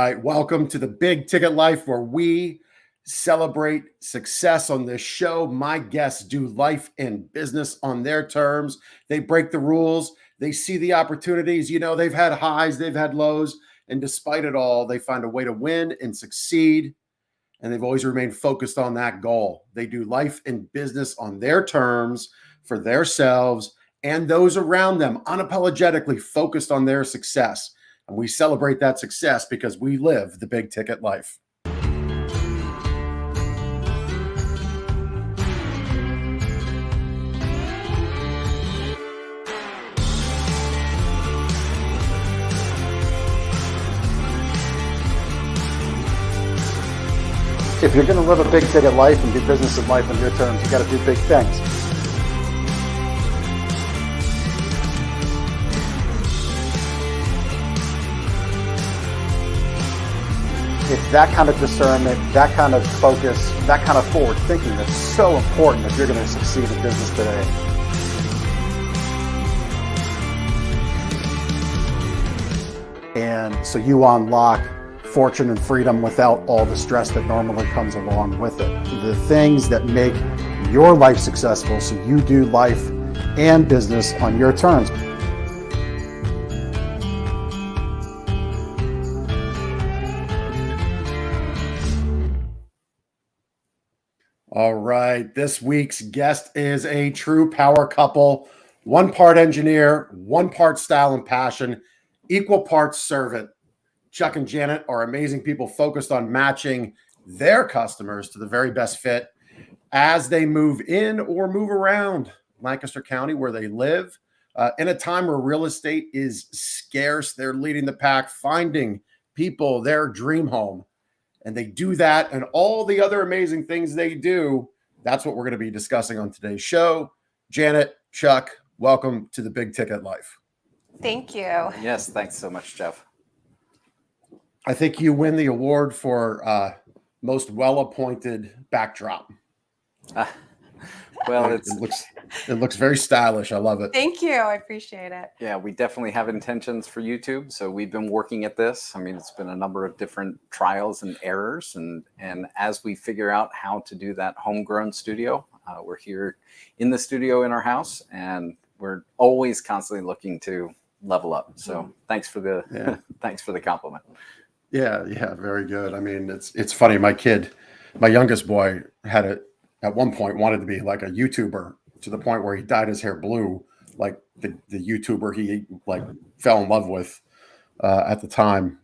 right. Welcome to the Big Ticket Life, where we celebrate success on this show. My guests do life and business on their terms. They break the rules. They see the opportunities. You know, they've had highs, they've had lows, and despite it all, they find a way to win and succeed. And they've always remained focused on that goal. They do life and business on their terms for themselves and those around them, unapologetically focused on their success. And we celebrate that success because we live the big ticket life. If you're going to live a big ticket life and do business in life on your terms, you got to do big things. It's that kind of discernment, that kind of focus, that kind of forward thinking that's so important if you're going to succeed in business today. And so you unlock fortune and freedom without all the stress that normally comes along with it. The things that make your life successful, so you do life and business on your terms. All right. This week's guest is a true power couple. One part engineer, one part style and passion, equal parts servant. Chuck and Janet are amazing people focused on matching their customers to the very best fit as they move in or move around Lancaster County where they live. In a time where real estate is scarce, they're leading the pack, finding people their dream home. And they do that and all the other amazing things they do. That's what we're going to be discussing on today's show. Janet, Chuck, welcome to the Big Ticket Life. Thank you. Yes, thanks so much, Jeff. I think you win the award for most well-appointed backdrop. Well, it looks very stylish. I love it. Thank you. I appreciate it. Yeah, we definitely have intentions for YouTube. So we've been working at this. I mean, it's been a number of different trials and errors. And as we figure out how to do that homegrown studio, we're here in the studio in our house, and we're always constantly looking to level up. So thanks for the thanks for the compliment. Yeah, very good. I mean, it's funny. My youngest boy at one point wanted to be like a YouTuber to the point where he dyed his hair blue, like the YouTuber he like fell in love with at the time.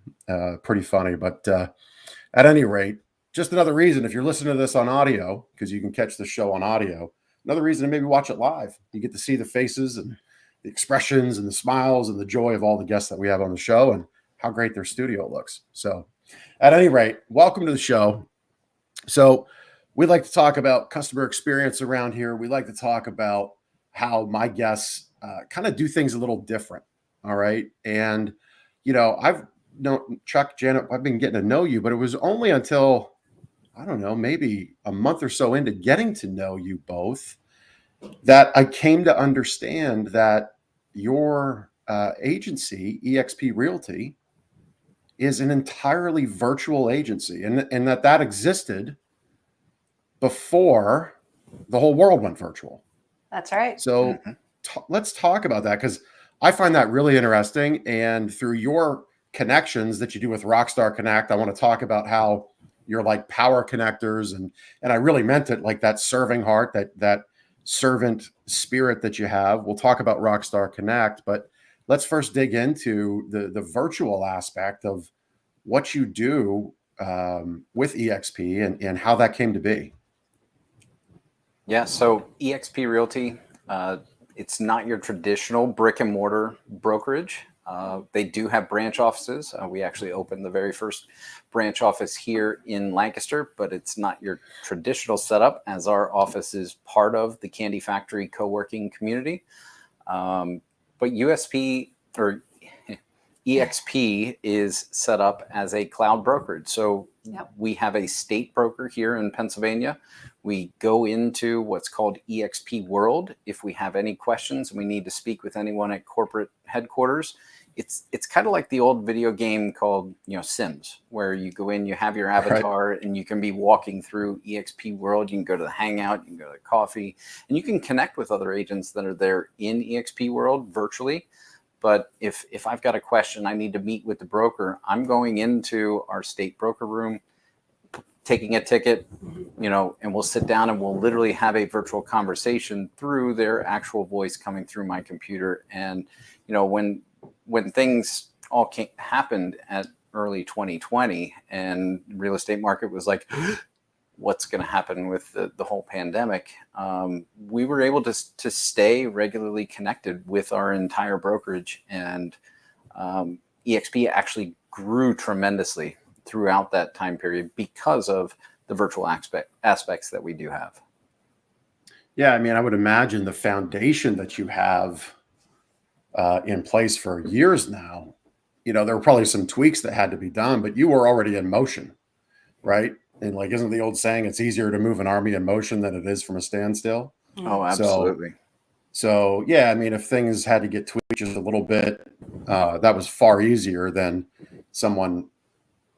Pretty funny, but at any rate, just another reason if you're listening to this on audio, because you can catch the show on audio. Another reason to maybe watch it live. You get to see the faces and the expressions and the smiles and the joy of all the guests that we have on the show and how great their studio looks. So at any rate, welcome to the show. So we like to talk about customer experience around here. We like to talk about how my guests kind of do things a little different. All right. And, you know, Chuck, Janet, I've been getting to know you, but it was only until, I don't know, maybe a month or so into getting to know you both that I came to understand that your agency, eXp Realty, is an entirely virtual agency and that existed before the whole world went virtual. That's right. So let's talk about that, because I find that really interesting. And through your connections that you do with Rockstar Connect, I want to talk about how you're like power connectors. And I really meant it, like that serving heart, that servant spirit that you have. We'll talk about Rockstar Connect, but let's first dig into the virtual aspect of what you do with eXp and how that came to be. Yeah, so eXp Realty, it's not your traditional brick and mortar brokerage. They do have branch offices. We actually opened the very first branch office here in Lancaster, but it's not your traditional setup, as our office is part of the Candy Factory co-working community. But eXp is set up as a cloud brokerage. So we have a state broker here in Pennsylvania. We go into what's called eXp World. If we have any questions and we need to speak with anyone at corporate headquarters, it's kind of like the old video game called, Sims, where you go in, you have your avatar, and you can be walking through EXP World. You can go to the Hangout, you can go to the coffee, and you can connect with other agents that are there in EXP World virtually. But if I've got a question, I need to meet with the broker, I'm going into our state broker room, taking a ticket, and we'll sit down and we'll literally have a virtual conversation through their actual voice coming through my computer. And, when things all happened at early 2020 and real estate market was like, what's going to happen with the whole pandemic? We were able to stay regularly connected with our entire brokerage, and EXP actually grew tremendously throughout that time period because of the virtual aspects that we do have. Yeah, I mean, I would imagine the foundation that you have in place for years now, there were probably some tweaks that had to be done, but you were already in motion, right? And like, isn't the old saying, it's easier to move an army in motion than it is from a standstill? Oh, absolutely. So yeah, I mean, if things had to get tweaked just a little bit, that was far easier than someone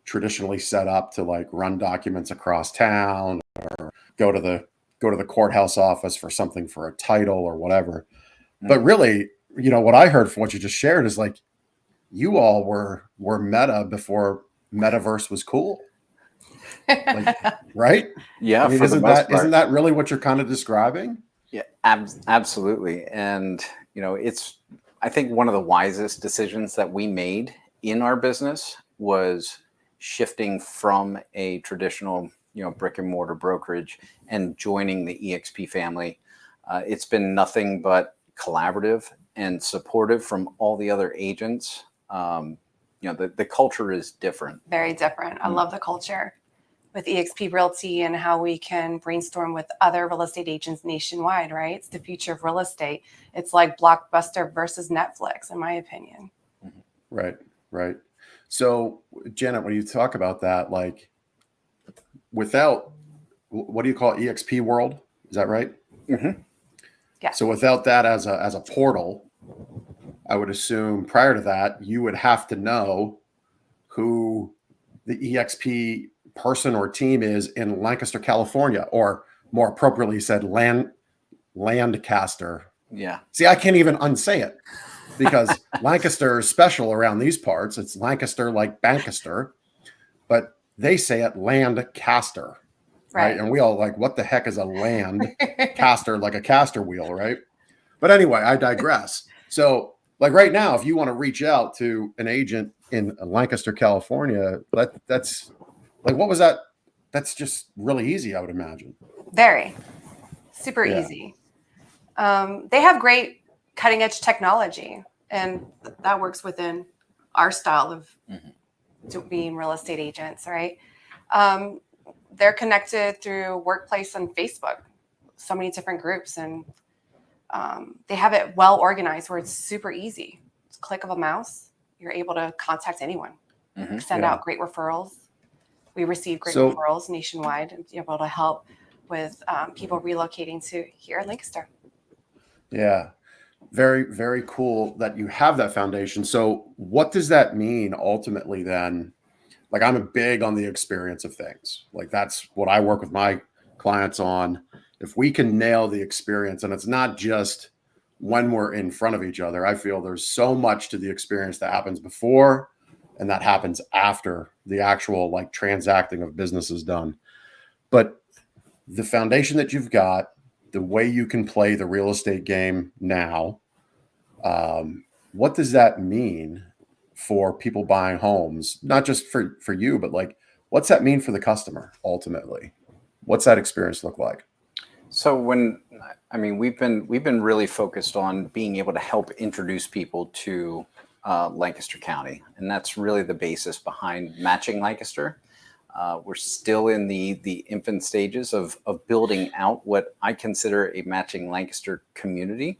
traditionally set up to like run documents across town or go to the courthouse office for something for a title or whatever. But really, what I heard from what you just shared is like, you all were meta before metaverse was cool. Like, right? Yeah. I mean, isn't that really what you're kind of describing? Yeah, absolutely. And, I think one of the wisest decisions that we made in our business was shifting from a traditional, brick and mortar brokerage and joining the EXP family. It's been nothing but collaborative and supportive from all the other agents. The culture is different. Very different. I love the culture with EXP Realty and how we can brainstorm with other real estate agents nationwide, right? It's the future of real estate. It's like Blockbuster versus Netflix, in my opinion. Right. So, Janet, when you talk about that, like without, what do you call it? EXP World? Is that right? Mm-hmm. Yeah. So without that as a portal, I would assume prior to that, you would have to know who the EXP person or team is in Lancaster, California, or more appropriately said, Lancaster. Yeah. See, I can't even unsay it because Lancaster is special around these parts. It's Lancaster like Bancaster, but they say it Lancaster, right? And we all like, what the heck is a land caster, like a caster wheel, right? But anyway, I digress. So like right now, if you want to reach out to an agent in Lancaster, California, that's like, what was that? That's just really easy, I would imagine. Very. Super easy. They have great cutting edge technology, and that works within our style of being real estate agents, right? They're connected through Workplace and Facebook, so many different groups, and they have it well organized where it's super easy. It's a click of a mouse. You're able to contact anyone, send out great referrals. We receive great referrals nationwide and be able to help with people relocating to here in Lancaster. Yeah. Very, very cool that you have that foundation. So what does that mean ultimately then? Like, I'm a big on the experience of things. Like, that's what I work with my clients on. If we can nail the experience, and it's not just when we're in front of each other, I feel there's so much to the experience that happens before and that happens after the actual like transacting of business is done. But the foundation that you've got, the way you can play the real estate game now, what does that mean for people buying homes? Not just for you, but like, what's that mean for the customer ultimately? What's that experience look like? So we've been really focused on being able to help introduce people to Lancaster County, and that's really the basis behind Matching Lancaster. We're still in the infant stages of building out what I consider a Matching Lancaster community,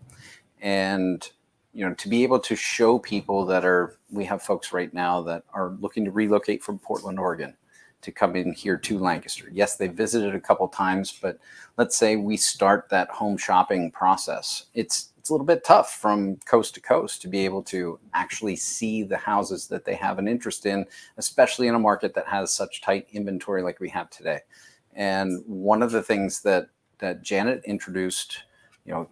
and to be able to show people we have folks right now that are looking to relocate from Portland, Oregon, to come in here to Lancaster. Yes, they visited a couple times, but let's say we start that home shopping process. It's it's a little bit tough from coast to coast to be able to actually see the houses that they have an interest in, especially in a market that has such tight inventory like we have today. And one of the things that Janet introduced,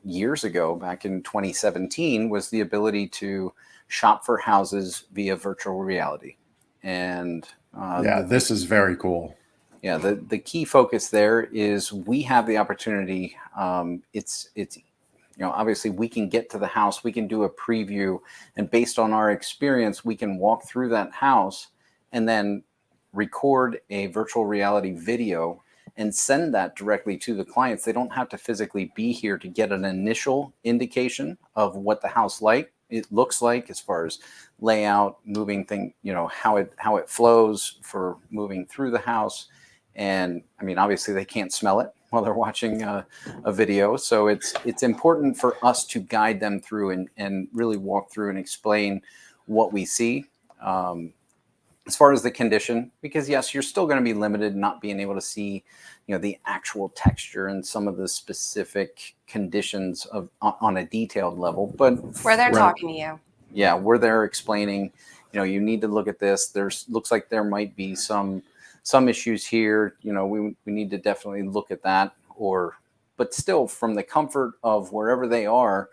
years ago, back in 2017, was the ability to shop for houses via virtual reality. And this is very cool. Yeah, the key focus there is we have the opportunity. It's obviously we can get to the house, we can do a preview, and based on our experience, we can walk through that house and then record a virtual reality video and send that directly to the clients. They don't have to physically be here to get an initial indication of what the house it looks like as far as layout, moving thing, how it flows for moving through the house. And I mean, obviously they can't smell it while they're watching a video. So it's important for us to guide them through and really walk through and explain what we see. As far as the condition, because yes, you're still going to be limited not being able to see, the actual texture and some of the specific conditions on a detailed level, but where they're talking to you. Yeah, where they're explaining, you need to look at this. Looks like there might be some issues here. We need to definitely look at that. But still, from the comfort of wherever they are,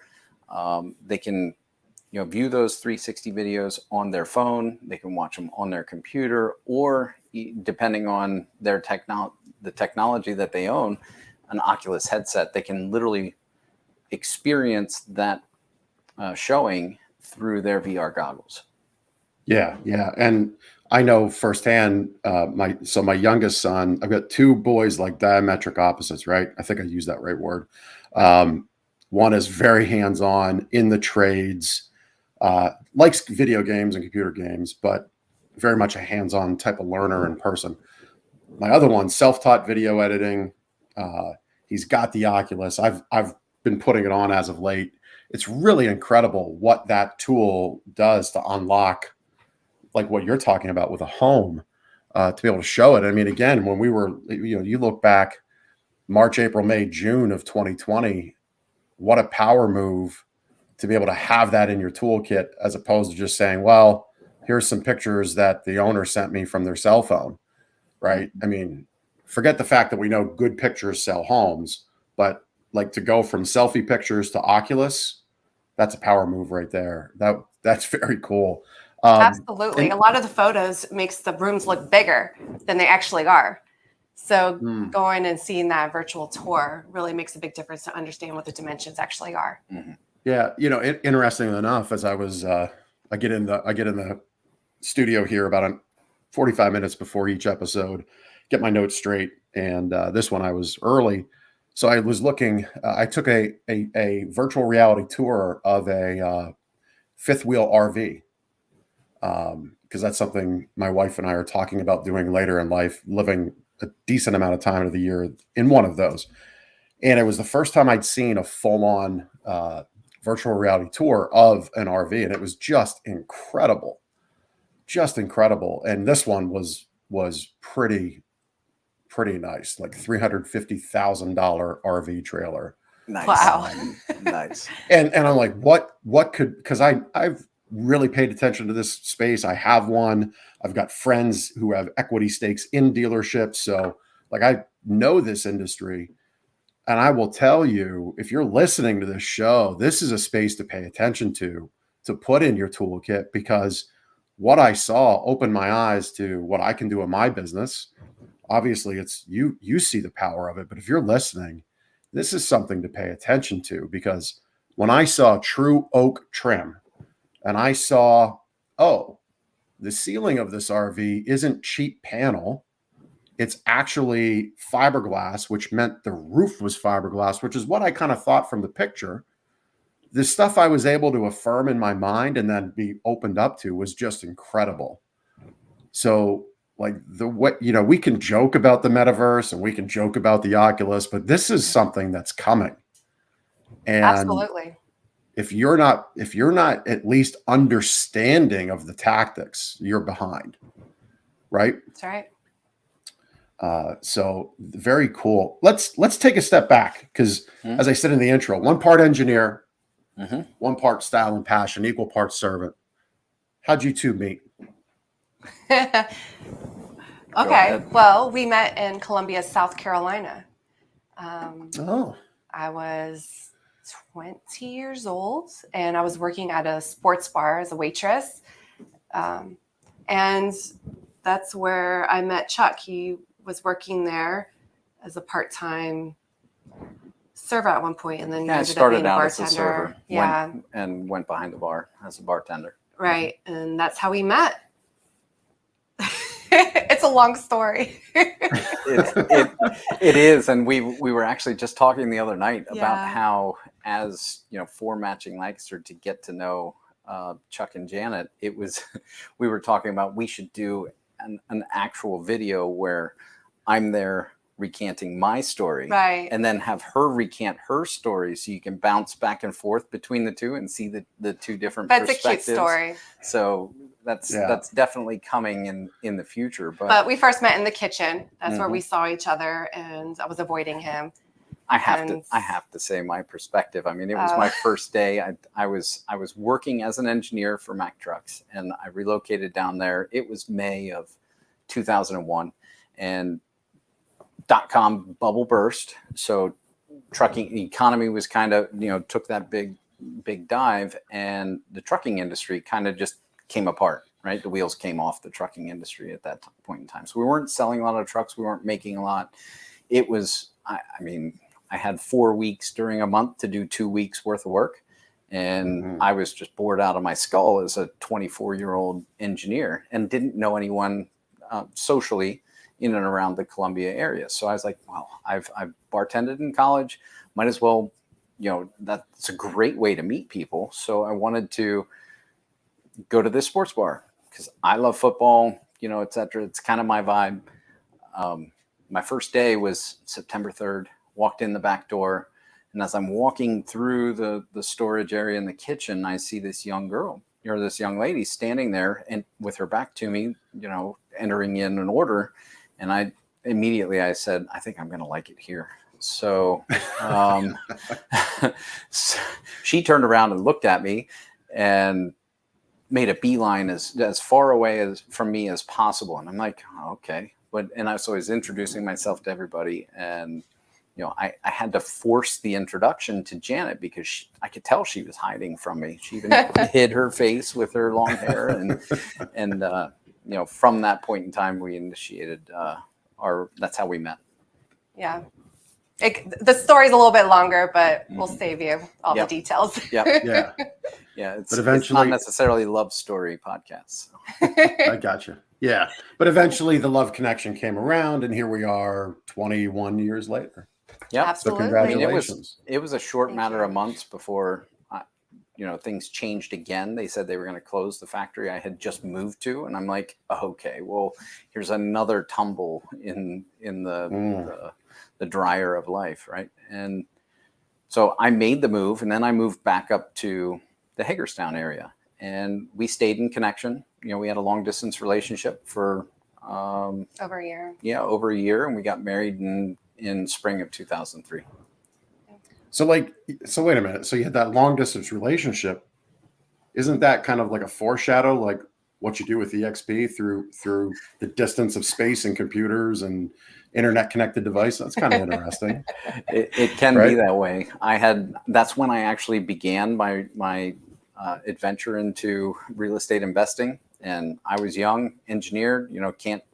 they can view those 360 videos on their phone. They can watch them on their computer, or depending on their the technology that they own, an Oculus headset. They can literally experience that showing through their VR goggles. Yeah. And I know firsthand, my youngest son, I've got two boys like diametric opposites, right? I think I used that right word. One is very hands-on in the trades, likes video games and computer games, but very much a hands-on type of learner in person. My other one, self-taught video editing. He's got the Oculus. I've been putting it on as of late. It's really incredible what that tool does to unlock, like what you're talking about with a home, to be able to show it. I mean, again, when we were, you look back March, April, May, June of 2020, what a power move to be able to have that in your toolkit, as opposed to just saying, well, here's some pictures that the owner sent me from their cell phone, right? I mean, forget the fact that we know good pictures sell homes, but like to go from selfie pictures to Oculus, that's a power move right there. That's very cool. Absolutely. A lot of the photos makes the rooms look bigger than they actually are. So going and seeing that virtual tour really makes a big difference to understand what the dimensions actually are. Mm-hmm. Yeah. Interestingly enough, as I was, I get in the studio here about 45 minutes before each episode, get my notes straight. And this one I was early. So I was looking, I took a virtual reality tour of a fifth wheel RV. Because that's something my wife and I are talking about doing later in life, living a decent amount of time of the year in one of those. And it was the first time I'd seen a full-on virtual reality tour of an RV, and it was just incredible. And this one was pretty nice, like $350,000 RV trailer. Nice. Wow. Nice. And I'm like, what could, because I've really paid attention to this space. I have one. I've got friends who have equity stakes in dealerships. So like, I know this industry, and I will tell you, if you're listening to this show, this is a space to pay attention to put in your toolkit, because what I saw opened my eyes to what I can do in my business. Obviously it's you see the power of it, but if you're listening, this is something to pay attention to, because when I saw true oak trim, and I saw, the ceiling of this RV isn't cheap panel. It's actually fiberglass, which meant the roof was fiberglass, which is what I kind of thought from the picture. The stuff I was able to affirm in my mind and then be opened up to was just incredible. So like we can joke about the metaverse and we can joke about the Oculus, but this is something that's coming. And absolutely. If you're not at least understanding of the tactics, you're behind, right? That's right. So very cool. Let's take a step back, because as I said in the intro, one part engineer, one part style and passion, equal parts servant. How'd you two meet? Okay. ahead. Well, we met in Columbia, South Carolina. Oh, I was 20 years old and I was working at a sports bar as a waitress. And that's where I met Chuck. He was working there as a part-time server at one point, and then he I ended up started being a out as a bartender. server, Yeah, went behind the bar as a bartender. right. And that's how we met. It's a long story. It is, and we were actually just talking the other night about Yeah. how, as you know, for Matching Lancaster, to get to know Chuck and Janet, it was we were talking about we should do an actual video where I'm there recanting my story, Right. and then have her recant her story, so you can bounce back and forth between the two and see the two different That's a perspectives. cute story. So that's definitely coming in the future. But we first met in the kitchen. That's where we saw each other, and I was avoiding him. I have to say my perspective. I mean, it was my first day. I was working as an engineer for Mack Trucks, and I relocated down there. It was May of 2001, and .com bubble burst. So trucking economy was kind of, took that big dive, and the trucking industry kind of just came apart, right? The wheels came off the trucking industry at that point in time. So we weren't selling a lot of trucks. We weren't making a lot. It was, I mean, I had 4 weeks during a month to do 2 weeks worth of work. And I was just bored out of my skull as a 24-year-old engineer and didn't know anyone socially in and around the Columbia area. So I was like, well, I've bartended in college, might as well, that's a great way to meet people. So I wanted to go to this sports bar because I love football, et cetera. It's kind of my vibe. My first day was September 3rd, walked in the back door. And as I'm walking through the storage area in the kitchen, I see this young girl, this young lady standing there and with her back to me, entering in an order. And I said, I think I'm going to like it here. So she turned around and looked at me and made a beeline as far away from me as possible. And I'm like, oh, okay. And I was always introducing myself to everybody. And, I had to force the introduction to Janet because I could tell she was hiding from me. She even hid her face with her long hair. And from that point in time, we initiated that's how we met. Yeah. The story's a little bit longer, but we'll save you all the details. Yep. yeah. Yeah. But eventually, it's not necessarily love story podcasts. So. I gotcha. Yeah. But eventually the love connection came around, and here we are 21 years later. Yeah. Absolutely. So congratulations. It was a short Thank matter you. of months before, things changed again. They said they were going to close the factory I had just moved to. And I'm like, okay, well, here's another tumble in the dryer of life. Right. And so I made the move, and then I moved back up to the Hagerstown area, and we stayed in connection. We had a long distance relationship for Over a year. Yeah, over a year, and we got married in spring of 2003. So wait a minute. So you had that long distance relationship. Isn't that kind of like a foreshadow, like what you do with EXP through the distance of space and computers and internet connected device? That's kind of interesting. It can be that way. That's when I actually began my adventure into real estate investing. And I was young, engineer,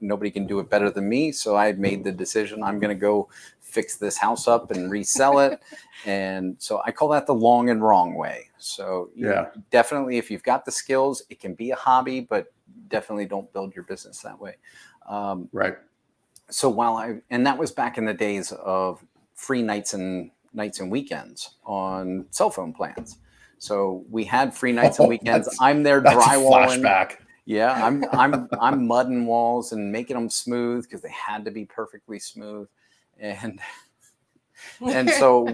nobody can do it better than me. So I made the decision, I'm going to go fix this house up and resell it. And so I call that the long and wrong way. So definitely, if you've got the skills, it can be a hobby, but definitely don't build your business that way. Right. So and that was back in the days of free nights and weekends on cell phone plans. So we had free nights and weekends. I'm there drywalling. Flashback. Yeah, I'm mudding walls and making them smooth because they had to be perfectly smooth, and so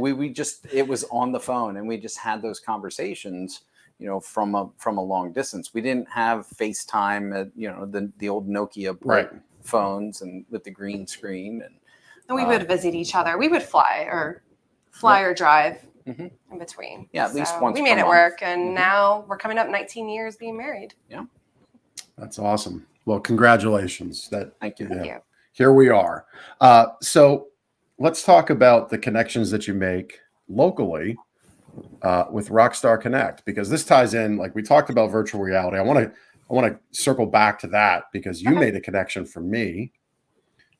it was on the phone, and we just had those conversations, from a long distance. We didn't have FaceTime, the old Nokia phones and with the green screen, and we would visit each other. We would fly or drive Mhm. in between. Yeah, at least So once we per made it month. work, and Mhm. now we're coming up 19 years being married. That's awesome. Well, congratulations. Thank you. Thank you. Here we are. So let's talk about the connections that you make locally with Rockstar Connect, because this ties in, like we talked about virtual reality. I want to circle back to that because you Okay. made a connection for me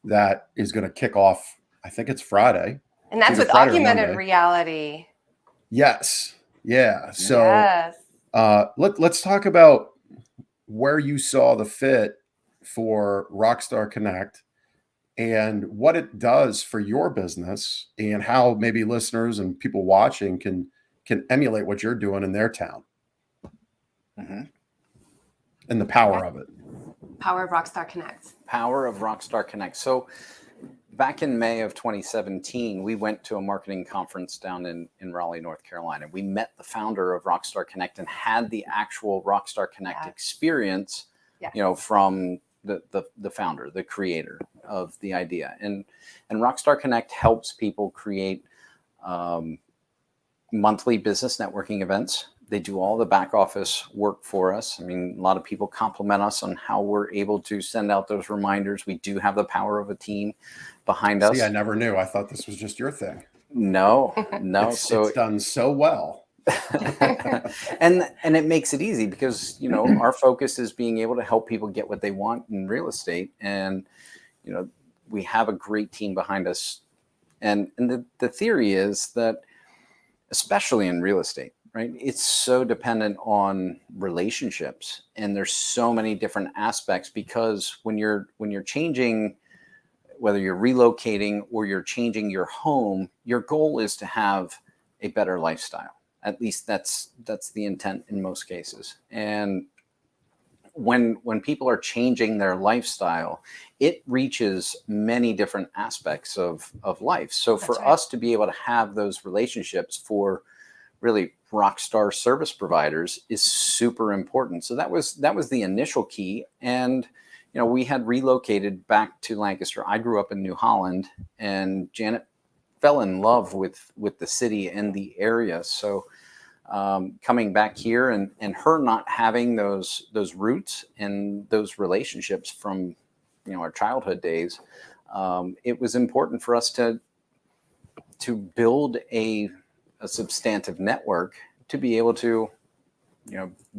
that is going to kick off. I think it's Friday. And that's Either with Friday or augmented Monday. reality. Yes. Yeah. So Yes. let's talk about where you saw the fit for Rockstar Connect and what it does for your business and how maybe listeners and people watching can emulate what you're doing in their town Mhm. and the power Okay. of it. Power of Rockstar Connect. Power of Rockstar Connect. So back in May of 2017, we went to a marketing conference down in Raleigh, North Carolina. We met the founder of Rockstar Connect and had the actual Rockstar Connect Yes. experience, Yes. from the founder, the creator of the idea. And Rockstar Connect helps people create monthly business networking events. They do all the back office work for us. I mean, a lot of people compliment us on how we're able to send out those reminders. We do have the power of a team behind us. See, I never knew. I thought this was just your thing. No. It's done so well. and it makes it easy because our focus is being able to help people get what they want in real estate, and we have a great team behind us. And the theory is that, especially in real estate, right, it's so dependent on relationships, and there's so many different aspects, because when you're changing, whether you're relocating or you're changing your home, your goal is to have a better lifestyle. At least that's the intent in most cases. And when people are changing their lifestyle, it reaches many different aspects of life. So That's for right. us to be able to have those relationships for really rock star service providers is super important. So that was the initial key. And we had relocated back to Lancaster. I grew up in New Holland, and Janet fell in love with the city and the area. So coming back here and her not having those roots and those relationships from our childhood days, it was important for us to build a substantive network to be able to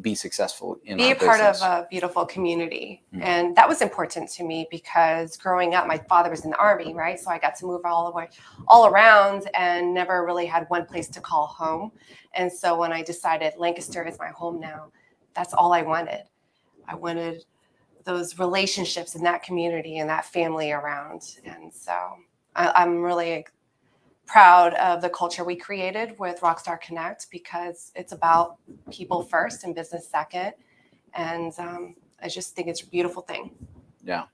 be successful in Be our a part of business. a beautiful community. Mhm. And that was important to me because growing up, my father was in the Army, right? So I got to move all around and never really had one place to call home. And so when I decided Lancaster is my home now, that's all I wanted. I wanted those relationships in that community and that family around. And so I'm really proud of the culture we created with Rockstar Connect, because it's about people first and business second. And I just think it's a beautiful thing. Yeah.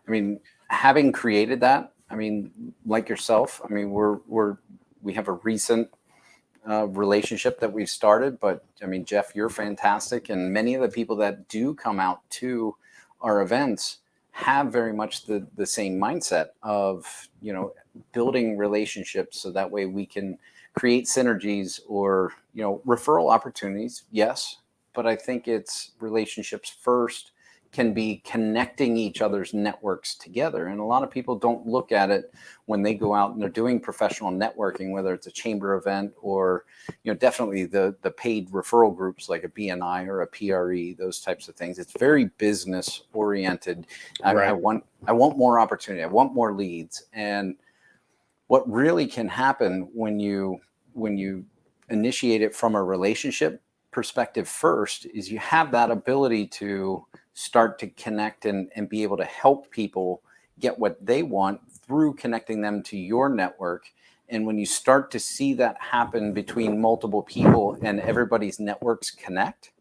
I mean, having created that, I mean, like yourself, I mean, we have a recent relationship that we've started, but I mean, Jeff, you're fantastic. And many of the people that do come out to our events have very much the same mindset of, building relationships, so that way we can create synergies or, referral opportunities. Yes. But I think it's relationships first, can be connecting each other's networks together. And a lot of people don't look at it when they go out and they're doing professional networking, whether it's a chamber event or, definitely the paid referral groups like a BNI or a PRE, those types of things. It's very business oriented. Right. I want more opportunity. I want more leads. And what really can happen when you initiate it from a relationship perspective first is you have that ability to start to connect and be able to help people get what they want through connecting them to your network. And when you start to see that happen between multiple people and everybody's networks connect,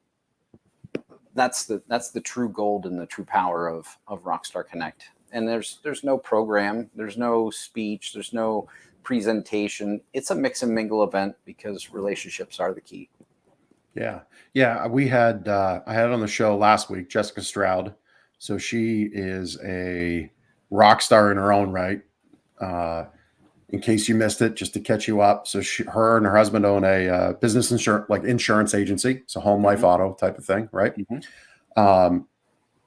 that's the true gold and the true power of Rockstar Connect. And there's no program, there's no speech, there's no presentation. It's a mix and mingle event because relationships are the key. Yeah. We had I had on the show last week Jessica Stroud. So she is a rock star in her own right. in case you missed it, just to catch you up. So her and her husband own a business insurance agency. It's a home life auto type of thing, right?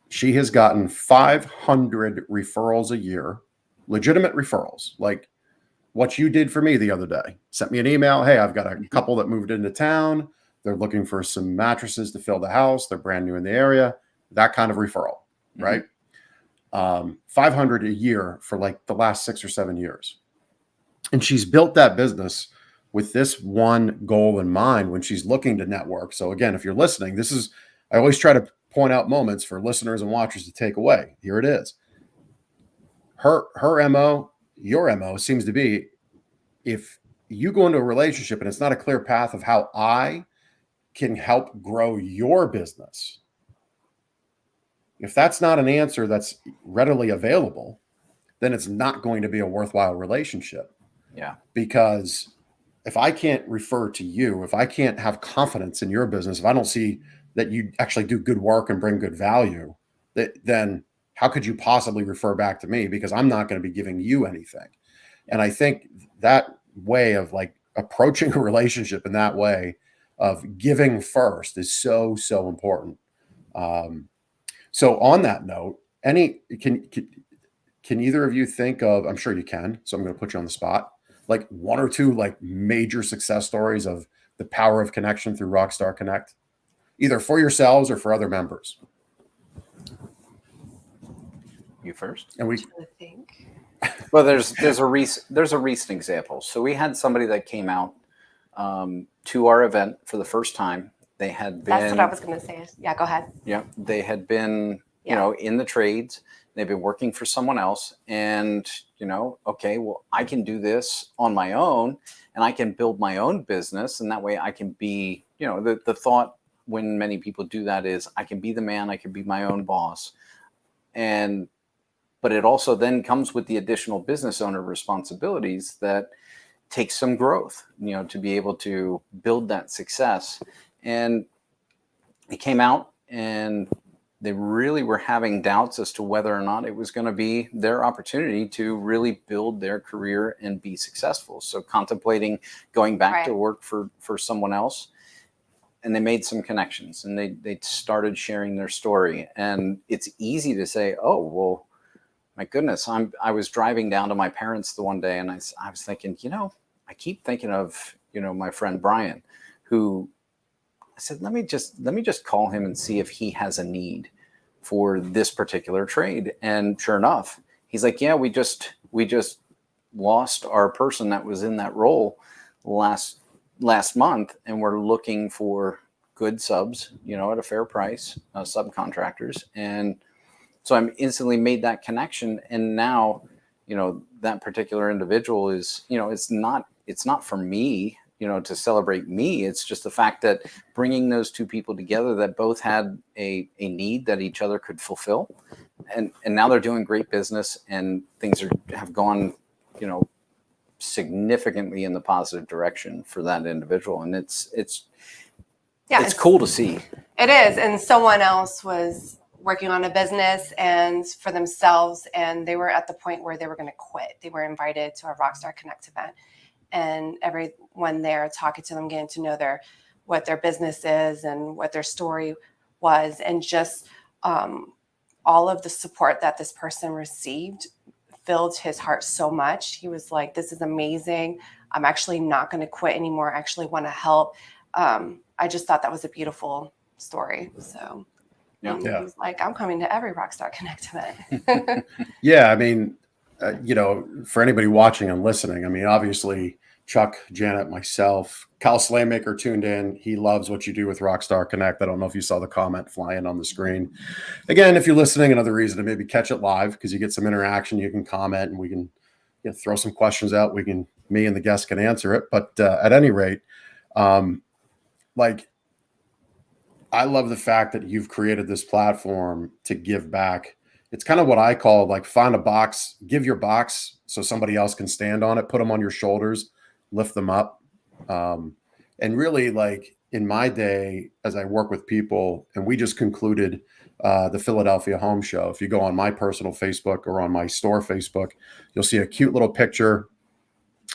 She has gotten 500 referrals a year, legitimate referrals, like what you did for me the other day. Sent me an email. Hey, I've got a couple that moved into town. They're looking for some mattresses to fill the house. They're brand new in the area. That kind of referral, right? 500 a year for like the last 6 or 7 years. And she's built that business with this one goal in mind when she's looking to network. So again, if you're listening, I always try to point out moments for listeners and watchers to take away. Here it is. Her MO, your MO seems to be, if you go into a relationship and it's not a clear path of how I can help grow your business, if that's not an answer that's readily available, then it's not going to be a worthwhile relationship. Yeah. Because if I can't refer to you, if I can't have confidence in your business, if I don't see that you actually do good work and bring good value, then how could you possibly refer back to me? Because I'm not going to be giving you anything. And I think that way of like approaching a relationship in that way of giving first is so, so important. So on that note, can either of you think of, I'm sure you can, so I'm going to put you on the spot, like one or two like major success stories of the power of connection through Rockstar Connect, either for yourselves or for other members? You first. And we think. Well, there's a recent example. So we had somebody that came out to our event for the first time. They had been. That's what I was going to say. Yeah, go ahead. Yeah, they had been, in the trades. They've been working for someone else, and okay, well, I can do this on my own, and I can build my own business, and that way I can be, the thought when many people do that is I can be the man, I can be my own boss, but it also then comes with the additional business owner responsibilities that takes some growth, to be able to build that success. And it came out, and they really were having doubts as to whether or not it was going to be their opportunity to really build their career and be successful. So contemplating going back to work for someone else. And they made some connections, and they started sharing their story. And it's easy to say, oh, well, my goodness, I was driving down to my parents the one day, and I was thinking, I keep thinking of, my friend Brian, who I said, let me just call him and see if he has a need for this particular trade. And sure enough, he's like, yeah, we just lost our person that was in that role last month, and we're looking for good subs, at a fair price, subcontractors. And so I instantly made that connection. And now, that particular individual is, it's not for me, to celebrate me. It's just the fact that bringing those two people together that both had a need that each other could fulfill. And now they're doing great business, and things have gone, significantly in the positive direction for that individual. And it's cool to see. It is. And someone else was working on a business and for themselves, and they were at the point where they were going to quit. They were invited to our Rockstar Connect event, and everyone there talking to them, getting to know what their business is and what their story was, and just all of the support that this person received filled his heart so much. He was like, this is amazing. I'm actually not going to quit anymore. I actually want to help. I just thought that was a beautiful story. So he was like, I'm coming to every Rockstar Connect event. Yeah. I mean, for anybody watching and listening, I mean, obviously Chuck, Janet, myself, Kyle Slaymaker tuned in. He loves what you do with Rockstar Connect. I don't know if you saw the comment flying on the screen. Again, if you're listening, another reason to maybe catch it live, because you get some interaction. You can comment, and we can throw some questions out. Me and the guest can answer it. But at any rate, I love the fact that you've created this platform to give back. It's kind of what I call like find a box, give your box so somebody else can stand on it, put them on your shoulders, lift them up. And really, like in my day, as I work with people, and we just concluded the Philadelphia Home Show. If you go on my personal Facebook or on my store Facebook, you'll see a cute little picture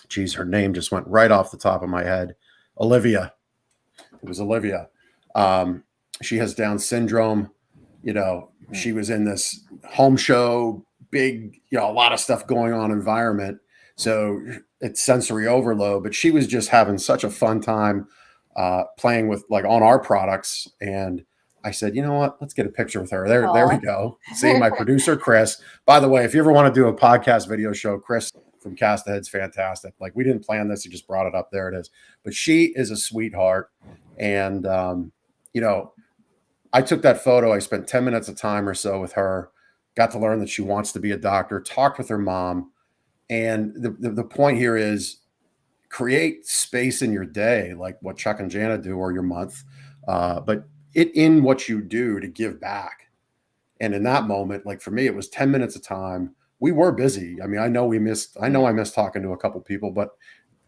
geez, her name just went right off the top of my head. Olivia. It was Olivia. She has Down syndrome. You know, she was in this home show, big, you know, a lot of stuff going on environment. So it's sensory overload, but she was just having such a fun time playing with like on our products. And I said, you know what, let's get a picture with her. There we go. See my producer, Chris. By the way, if you ever want to do a podcast video show, Chris from Cast Ahead's fantastic. Like we didn't plan this. He just brought it up. There it is. But she is a sweetheart. And, you know, I took that photo. I spent 10 minutes of time or so with her, got to learn that she wants to be a doctor, talked with her mom. And the point here is create space in your day, like what Chuck and Jana do, or your month, but in what you do to give back. And in that moment, like for me, it was 10 minutes of time. We were busy. I mean, I know I missed talking to a couple people, but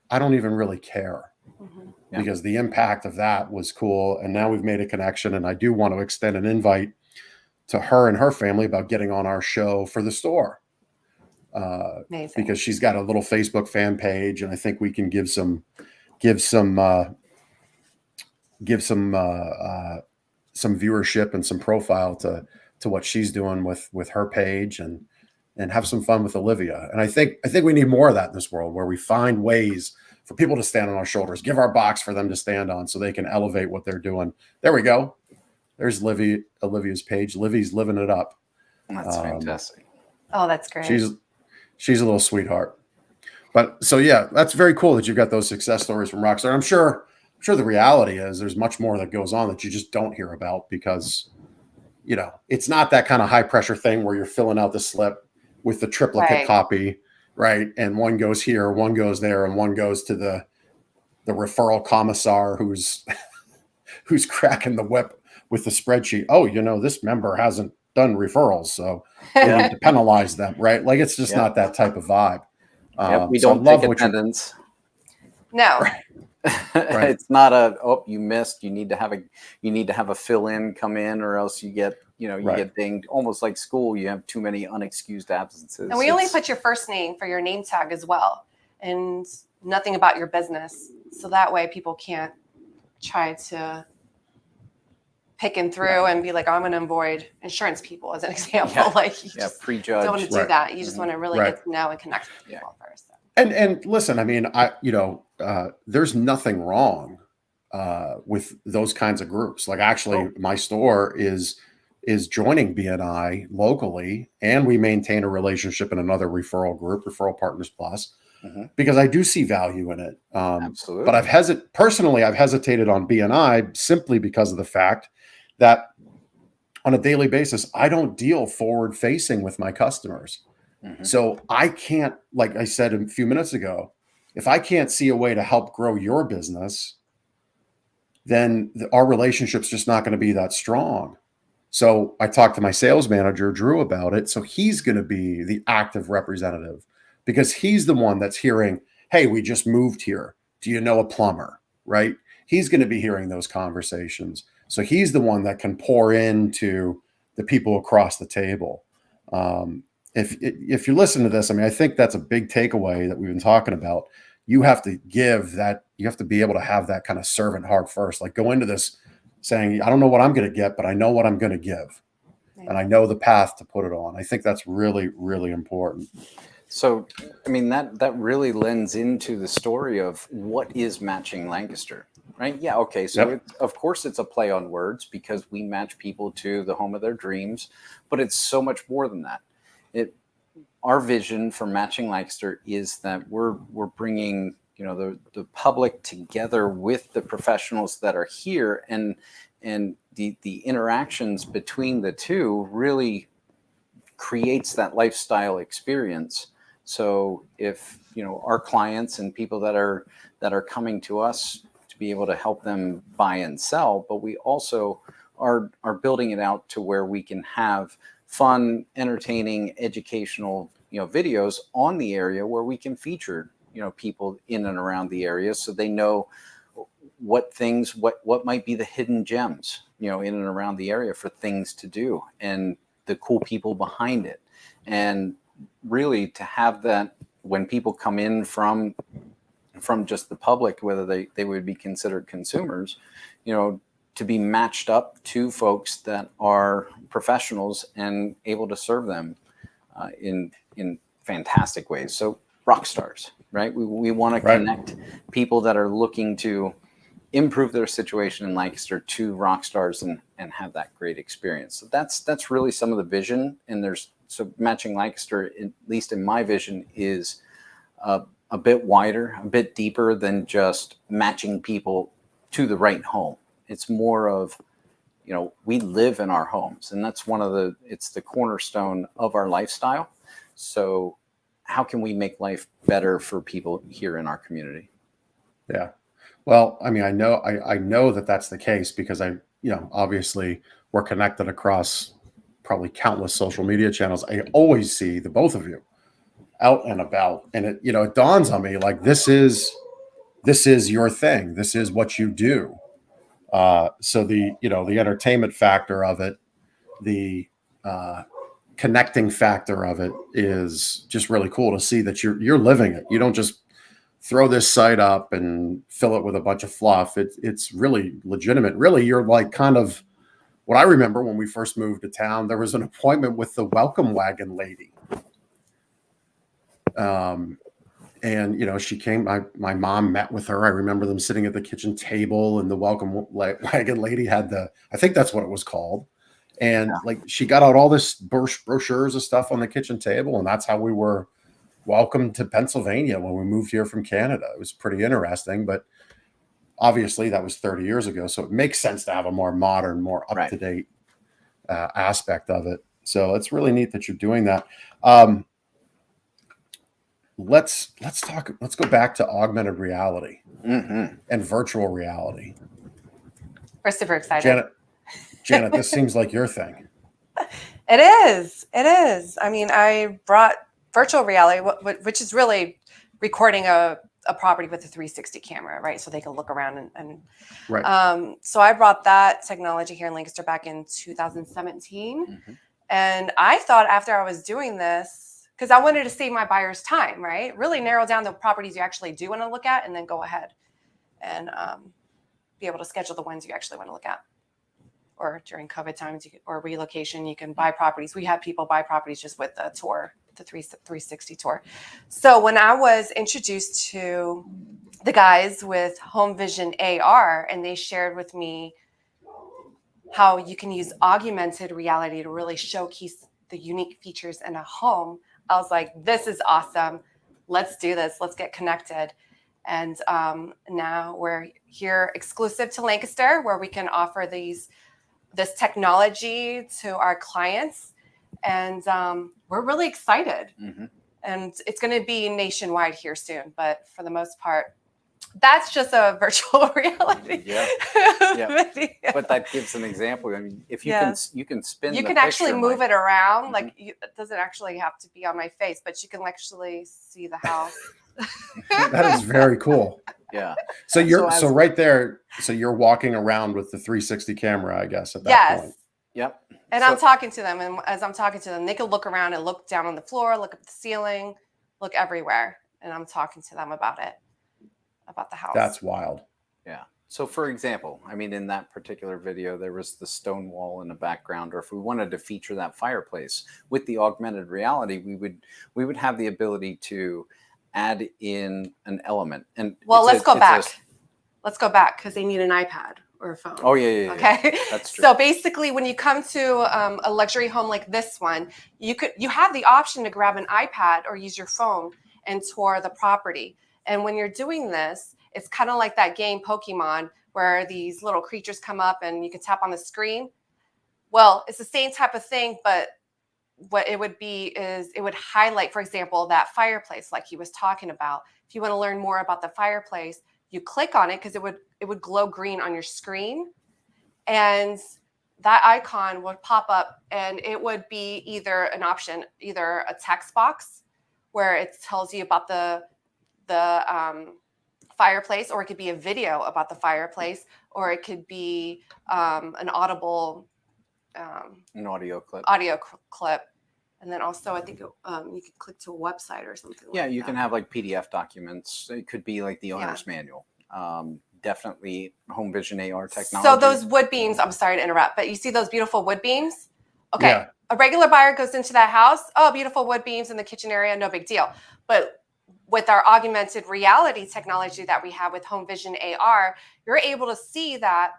I don't even really care. Because the impact of that was cool. And now we've made a connection. And I do want to extend an invite to her and her family about getting on our show for the store. Because she's got a little Facebook fan page. And I think we can give some viewership and some profile to what she's doing with her page and have some fun with Olivia. And I think we need more of that in this world, where we find ways for people to stand on our shoulders, give our box for them to stand on so they can elevate what they're doing. There we go. There's Olivia's page. Livy's living it up. That's fantastic. Oh, that's great. She's a little sweetheart. But so, yeah, that's very cool that you've got those success stories from Rockstar. I'm sure the reality is there's much more that goes on that you just don't hear about because, you know, it's not that kind of high pressure thing where you're filling out the slip with the triplicate copy. Right. And one goes here, one goes there, and one goes to the referral commissar who's cracking the whip with the spreadsheet. Oh, you know, this member hasn't done referrals, so we need to penalize them. Right. Like it's just not that type of vibe. We don't take attendance. No. Right. It's not you missed. You need to have a fill-in come in, or else you get get dinged. Almost like school, you have too many unexcused absences. And we only put your first name for your name tag as well, and nothing about your business. So that way people can't try to pick and through and be like, I'm going to avoid insurance people as an example. Like you just prejudge. don't want to do that. You just want to really get to know and connect with people first. And listen, I mean, there's nothing wrong with those kinds of groups. Like actually my store is joining BNI locally, and we maintain a relationship in another referral group, Referral Partners Plus, because I do see value in it. Absolutely. But I've hesitated on BNI simply because of the fact that on a daily basis, I don't deal forward facing with my customers. So I can't, like I said a few minutes ago, if I can't see a way to help grow your business, then our relationship's just not going to be that strong. So I talked to my sales manager, Drew, about it. So he's going to be the active representative because he's the one that's hearing, hey, we just moved here. Do you know a plumber? Right? He's going to be hearing those conversations. So he's the one that can pour into the people across the table. If you listen to this, I mean, I think that's a big takeaway that we've been talking about. You have to give that, you have to be able to have that kind of servant heart first. Like go into this saying, I don't know what I'm going to get, but I know what I'm going to give. And I know the path to put it on. I think that's really, really important. So, I mean, that really lends into the story of what is matching Lancaster, right? Yeah. Okay. So of course it's a play on words because we match people to the home of their dreams, but it's so much more than that. Our vision for matching Lancaster is that we're bringing, the public together with the professionals that are here, and the interactions between the two really creates that lifestyle experience. So if our clients and people that are coming to us to be able to help them buy and sell, but we also are building it out to where we can have fun, entertaining, educational, videos on the area where we can feature, people in and around the area so they know what might be the hidden gems, in and around the area for things to do and the cool people behind it. And really to have that when people come in from from just the public, whether they would be considered consumers, to be matched up to folks that are professionals and able to serve them in fantastic ways. So Rockstars, right? We want to connect people that are looking to improve their situation in Lancaster to Rockstars and have that great experience. So that's really some of the vision. And so matching Lancaster, at least in my vision, is a bit wider, a bit deeper than just matching people to the right home. It's more of, we live in our homes, and that's it's the cornerstone of our lifestyle. So how can we make life better for people here in our community? Yeah. Well, I mean, I know that that's the case because obviously we're connected across probably countless social media channels. I always see the both of you out and about, and it dawns on me like this is your thing. This is what you do. So the entertainment factor of it, the connecting factor of it is just really cool to see that you're living it. You don't just throw this site up and fill it with a bunch of fluff. It's really legitimate. Really, you're like kind of what I remember when we first moved to town. There was an appointment with the welcome wagon lady. And she came. My mom met with her. I remember them sitting at the kitchen table, and the welcome wagon lady had I think that's what it was called. And like she got out all this brochures of stuff on the kitchen table, and that's how we were welcomed to Pennsylvania when we moved here from Canada. It was pretty interesting, but obviously that was 30 years ago. So it makes sense to have a more modern, more up-to-date aspect of it. So it's really neat that you're doing that. Let's go back to augmented reality and virtual reality. We're super excited. Janet, this seems like your thing. It is. I mean, I brought virtual reality, which is really recording a property with a 360 camera, right? So they can look around and so I brought that technology here in Lancaster back in 2017. And I thought after I was doing this, because I wanted to save my buyers time, right? Really narrow down the properties you actually do want to look at, and then go ahead and be able to schedule the ones you actually want to look at. Or during COVID times, or relocation, you can buy properties. We have people buy properties just with the tour, the 360 tour. So when I was introduced to the guys with Home Vision AR, and they shared with me how you can use augmented reality to really showcase the unique features in a home, I was like, this is awesome. Let's do this. Let's get connected. And now we're here exclusive to Lancaster, where we can offer this technology to our clients. And we're really excited. And it's going to be nationwide here soon. But for the most part, that's just a virtual reality. Video. But that gives an example. I mean, if you can spin, you can actually move it around. Like it doesn't actually have to be on my face, but you can actually see the house. That is very cool. Yeah. So so right there. So you're walking around with the 360 camera, I guess, at that point. Yep. And I'm talking to them, and as I'm talking to them, they can look around and look down on the floor, look up the ceiling, look everywhere, and I'm talking to them about it, about the house. That's wild. Yeah. So for example, I mean, in that particular video, there was the stone wall in the background, or if we wanted to feature that fireplace with the augmented reality, we would have the ability to add in an element. And let's go back. Let's go back, because they need an iPad or a phone. Oh yeah. Okay. That's true. So basically, when you come to a luxury home like this one, you have the option to grab an iPad or use your phone and tour the property. And when you're doing this, it's kind of like that game Pokemon, where these little creatures come up and you can tap on the screen. Well, it's the same type of thing, but what it would be is it would highlight, for example, that fireplace like he was talking about. If you want to learn more about the fireplace, you click on it because it would glow green on your screen, and that icon would pop up, and it would be either an option, either a text box where it tells you about the fireplace, or it could be a video about the fireplace, or it could be an audible an audio clip. And then also, I think you could click to a website or something. Yeah, like you that. can have like PDF documents. It could be like the owner's manual. Definitely home vision AR technology. So those wood beams, I'm sorry to interrupt, but you see those beautiful wood beams? Okay. Yeah. A regular buyer goes into that house. Oh, beautiful wood beams in the kitchen area. No big deal. But with our augmented reality technology that we have with home vision AR, you're able to see that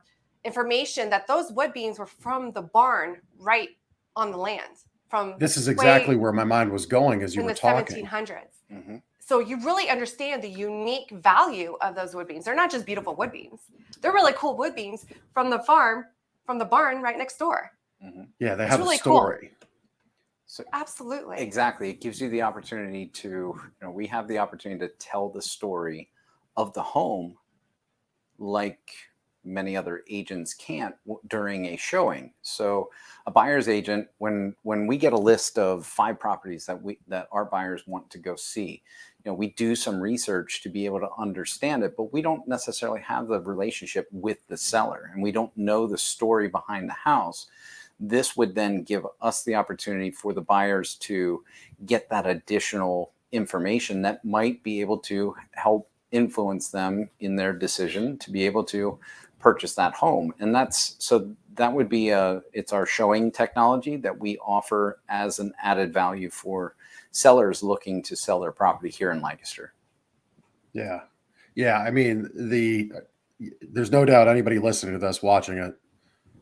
information that those wood beams were from the barn right on the land. From This is exactly where my mind was going as you in were the talking. 1700s. Mm-hmm. So you really understand the unique value of those wood beams. They're not just beautiful wood beams. They're really cool wood beams from the farm, from the barn right next door. Mm-hmm. Yeah, they It's have really a story. cool. So Absolutely. exactly. It gives you the opportunity to, we have the opportunity to tell the story of the home like many other agents can't during a showing. So a buyer's agent, when we get a list of 5 properties that our buyers want to go see, we do some research to be able to understand it, but we don't necessarily have the relationship with the seller and we don't know the story behind the house. This would then give us the opportunity for the buyers to get that additional information that might be able to help influence them in their decision to be able to purchase that home. And that would be it's our showing technology that we offer as an added value for sellers looking to sell their property here in Lancaster. Yeah. Yeah. I mean, there's no doubt anybody listening to this, watching it,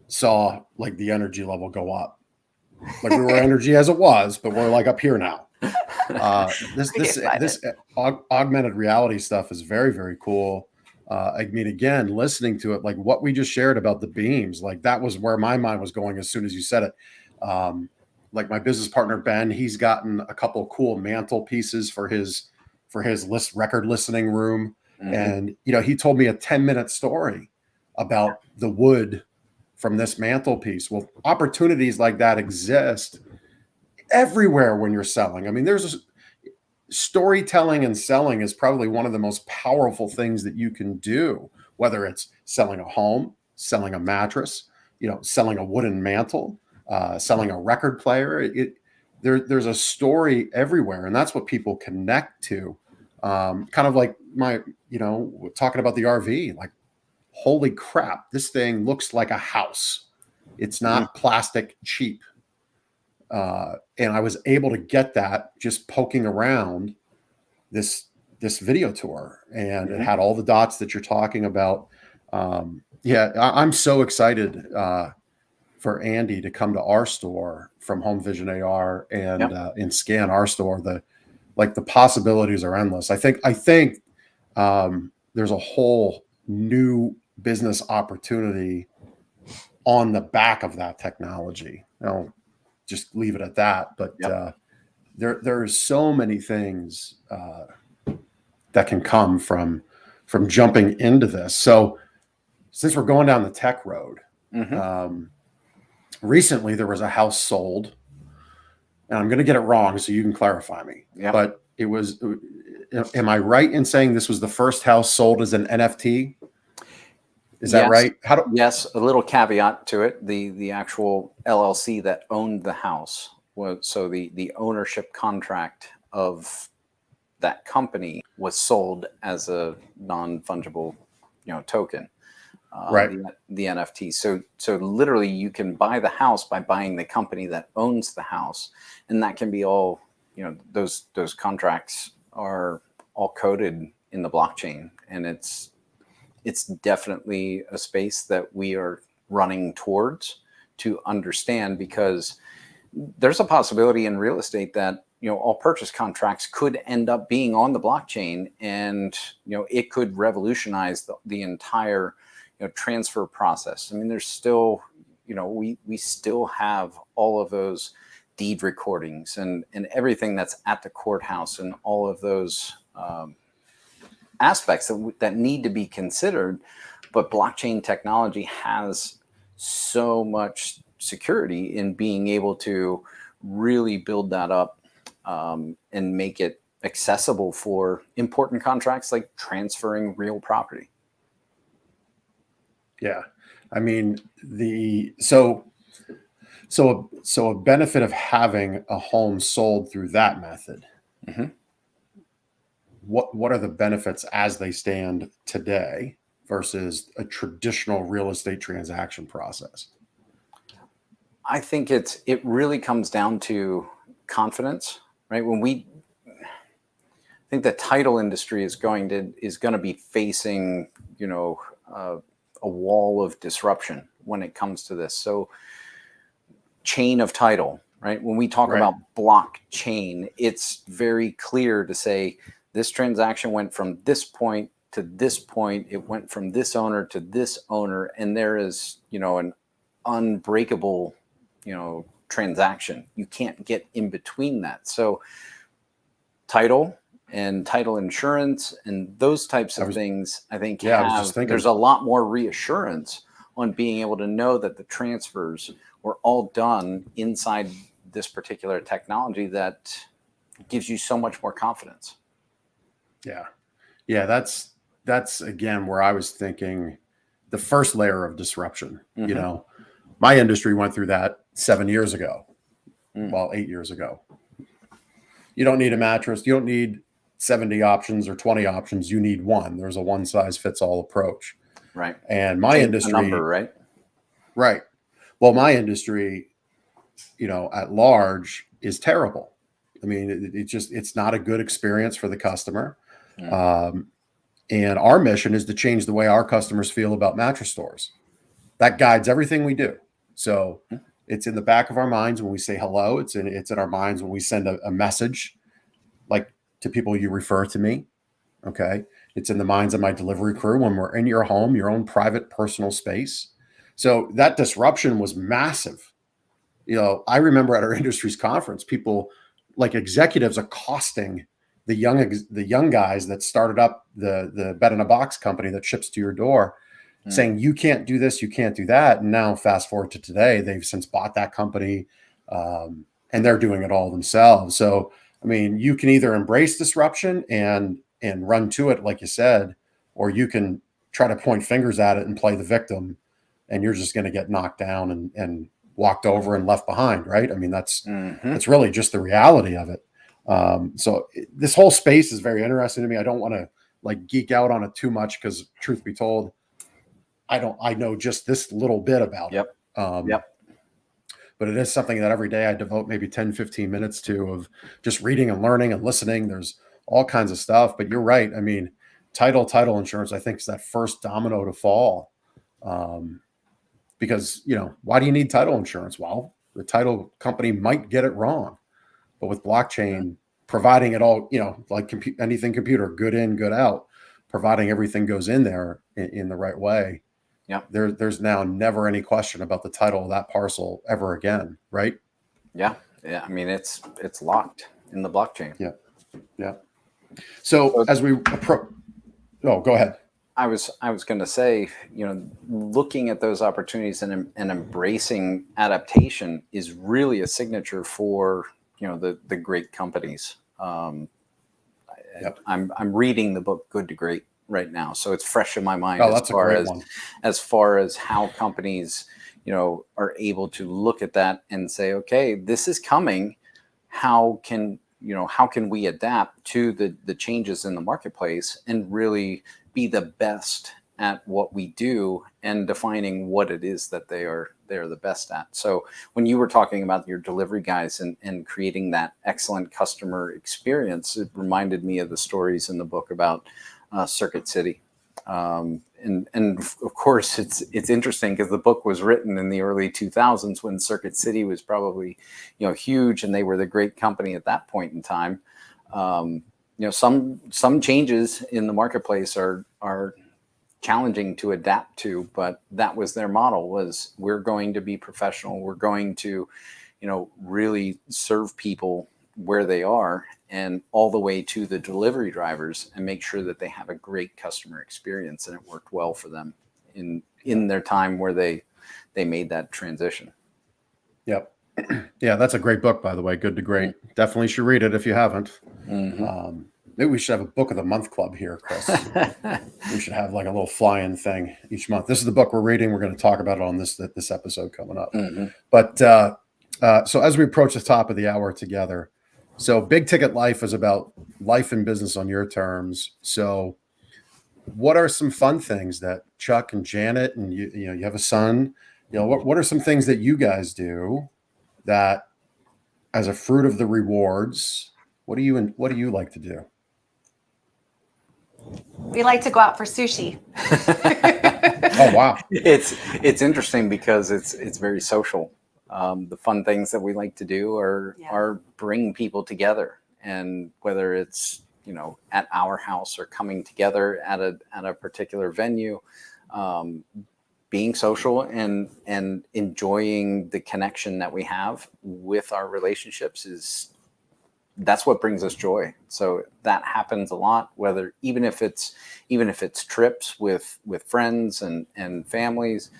saw like the energy level go up. Like we were energy as it was, but we're like up here now. This augmented reality stuff is very, very cool. I mean, again, listening to it, like what we just shared about the beams, like that was where my mind was going as soon as you said it. Like my business partner, Ben, he's gotten a couple of cool mantle pieces for his record listening room. Mm-hmm. And, he told me a 10-minute story about the wood from this mantelpiece. Well, opportunities like that exist everywhere when you're selling. I mean, storytelling and selling is probably one of the most powerful things that you can do, whether it's selling a home, selling a mattress, selling a wooden mantle, selling a record player. There's a story everywhere, and that's what people connect to. Kind of like talking about the RV, like, holy crap, this thing looks like a house. It's not plastic cheap. And I was able to get that just poking around this video tour, and it had all the dots that you're talking about. I'm so excited for Andy to come to our store from Home Vision AR and scan our store. The possibilities are endless. I think there's a whole new business opportunity on the back of that technology. I'll just leave it at that. But there are so many things that can come from jumping into this. So since we're going down the tech road, recently there was a house sold, and I'm going to get it wrong, so you can clarify me. Yeah. But it was. Am I right in saying this was the first house sold as an NFT? Is that right? Yes, a little caveat to it. The actual LLC that owned the house so the ownership contract of that company was sold as a non-fungible, token. Right. The NFT. So literally, you can buy the house by buying the company that owns the house, and that can be all. Those contracts are all coded in the blockchain, and it's definitely a space that we are running towards to understand, because there's a possibility in real estate that all purchase contracts could end up being on the blockchain, and it could revolutionize the entire transfer process. I mean, there's still we still have all of those deed recordings and everything that's at the courthouse, and all of those aspects that need to be considered. But blockchain technology has so much security in being able to really build that up and make it accessible for important contracts like transferring real property. Yeah. I mean, so So a benefit of having a home sold through that method. Mhm. What are the benefits as they stand today versus a traditional real estate transaction process? I think it really comes down to confidence, right? I think the title industry is going to be facing, you know, a wall of disruption when it comes to this. So chain of title, right? When we talk Right. about blockchain, it's very clear to say this transaction went from this point to this point. It went from this owner to this owner, and there is, you know, an unbreakable, you know, transaction. You can't get in between that. So title and title insurance and those types of things, I think Yeah, I was just thinking. there's a lot more reassurance on being able to know that the transfers were all done inside this particular technology that gives you so much more confidence. Yeah. Yeah, that's again where I was thinking the first layer of disruption. You Mhm. know, my industry went through that 7 years ago. Mm. Well, 8 years ago. You don't need a mattress. You don't need 70 options or 20 options. You need one. There's a one size fits all approach. Right. And my Change the number, industry, right? right. Well, my industry, you know, at large is terrible. I mean, it's not a good experience for the customer. Mm. And our mission is to change the way our customers feel about mattress stores. That guides everything we do. So Mm. it's in the back of our minds when we say hello. It's in our minds when we send a message, like to people you refer to me. Okay. It's in the minds of my delivery crew when we're in your home, your own private personal space. So that disruption was massive. You know, I remember at our industry's conference, people like executives accosting the young guys that started up the bed in a box company that ships to your door, Mm. saying you can't do this, you can't do that. And now fast forward to today, they've since bought that company, and they're doing it all themselves. So I mean, you can either embrace disruption and run to it, like you said, or you can try to point fingers at it and play the victim, and you're just going to get knocked down and walked over and left behind, right? I mean, Mhm. that's really just the reality of it. This whole space is very interesting to me. I don't want to like geek out on it too much because, truth be told, I know just this little bit about Yep. it. Yep. But it is something that every day I devote maybe 10, 15 minutes to of just reading and learning and listening. There's all kinds of stuff, but you're right. I mean, title insurance, I think is that first domino to fall. Because, you know, why do you need title insurance? Well, the title company might get it wrong, but with blockchain providing it all, you know, like anything computer, good in, good out, providing everything goes in there in the right way. Yeah. There's now never any question about the title of that parcel ever again, right? Yeah. Yeah. I mean, it's locked in the blockchain. Yeah. Yeah. So as we approach, oh, go ahead. I was going to say, you know, looking at those opportunities and embracing adaptation is really a signature for, you know, the great companies. Yep. I'm reading the book Good to Great right now, so it's fresh in my mind Oh, that's a great one. as far as how companies, you know, are able to look at that and say, okay, this is coming. How can we adapt to the changes in the marketplace and really be the best at what we do and defining what it is that they're the best at. So when you were talking about your delivery guys and creating that excellent customer experience, it reminded me of the stories in the book about Circuit City. And of course it's interesting because the book was written in the early 2000s when Circuit City was probably, you know, huge, and they were the great company at that point in time. You know, some changes in the marketplace are challenging to adapt to, but that was their model, was we're going to be professional. We're going to, you know, really serve people where they are and all the way to the delivery drivers and make sure that they have a great customer experience. And it worked well for them in their time where they made that transition. Yep. Yeah, that's a great book, by the way. Good to Great. Definitely should read it if you haven't. Mm-hmm. Maybe we should have a book of the month club here, Chris. We should have like a little fly-in thing each month. This is the book we're reading. We're going to talk about it on this episode coming up. Mhm. But so as we approach the top of the hour together, so Big Ticket Life is about life and business on your terms. So what are some fun things that Chuck and Janet, and you have a son, what are some things that you guys do that as a fruit of the rewards, what do you like to do? We like to go out for sushi. Oh, wow. It's interesting because it's very social. The fun things that we like to do are bring people together, and whether it's at our house or coming together at a particular venue, being social and enjoying the connection that we have with our relationships that's what brings us joy. So that happens a lot, whether even if it's trips with friends and families.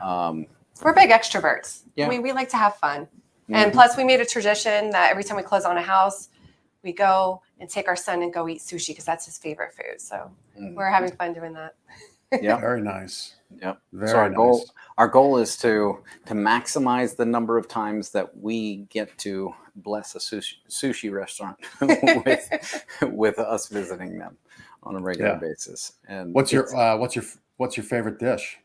We're big extroverts. Yeah. I mean, we like to have fun. Mm-hmm. And plus we made a tradition that every time we close on a house, we go and take our son and go eat sushi because that's his favorite food. So we're having fun doing that. Yeah. Very nice. Yep. Very So nice. our goal is to maximize the number of times that we get to bless a sushi restaurant with us visiting them on a regular basis. And what's your favorite dish